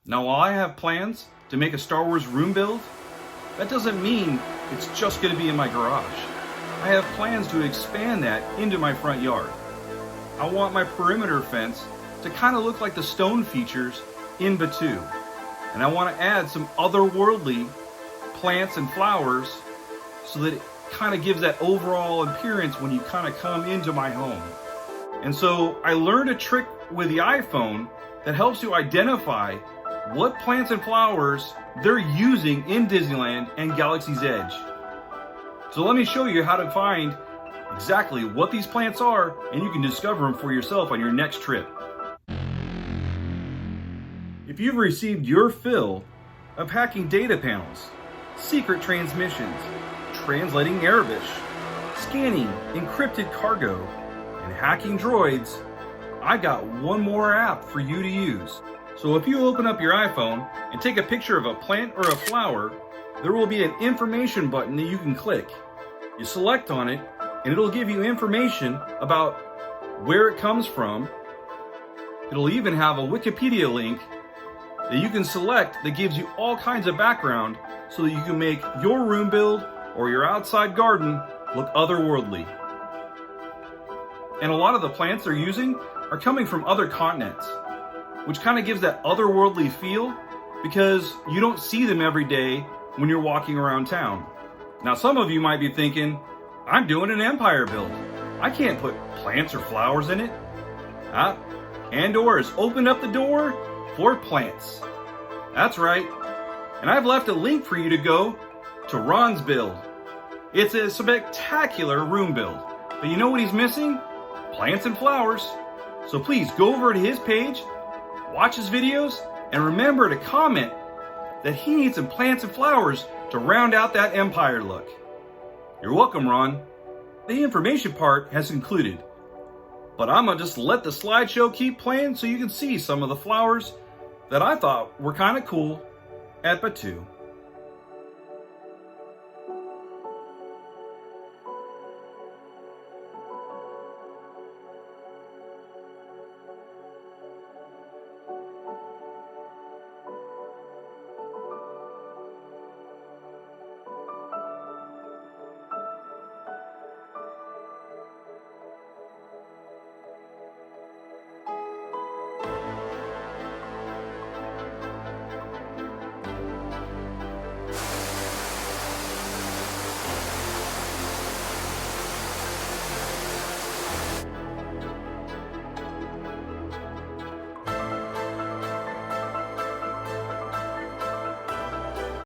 Now, while I have plans to make a Star Wars room build, that doesn't mean it's just going to be in my garage. I have plans to expand that into my front yard. I want my perimeter fence to kind of look like the stone features in Batuu. And I want to add some otherworldly plants and flowers so that it kind of gives that overall appearance when you kind of come into my home. And so I learned a trick with the iPhone that helps you identify what plants and flowers they're using in Disneyland and Galaxies Edge. So let me show you how to find exactly what these plants are, and you can discover them for yourself on your next trip. If you've received your fill of hacking data panels, secret transmissions, translating Arabic, scanning encrypted cargo, and hacking droids, I got one more app for you to use. So if you open up your iPhone and take a picture of a plant or a flower, there will be an information button that you can click. You select on it and it'll give you information about where it comes from. It'll even have a Wikipedia link that you can select that gives you all kinds of background so that you can make your room build or your outside garden look otherworldly. And a lot of the plants they're using are coming from other continents, which kind of gives that otherworldly feel because you don't see them every day when you're walking around town. Now, some of you might be thinking, I'm doing an empire build. I can't put plants or flowers in it. Andor has opened up the door for plants. That's right. And I've left a link for you to go to Ron's build. It's a spectacular room build. But you know what he's missing? Plants and flowers. So please go over to his page, watch his videos, and remember to comment that he needs some plants and flowers to round out that empire look. You're welcome, Ron. The information part has concluded, but I'm gonna just let the slideshow keep playing so you can see some of the flowers that I thought were kind of cool at Batuu.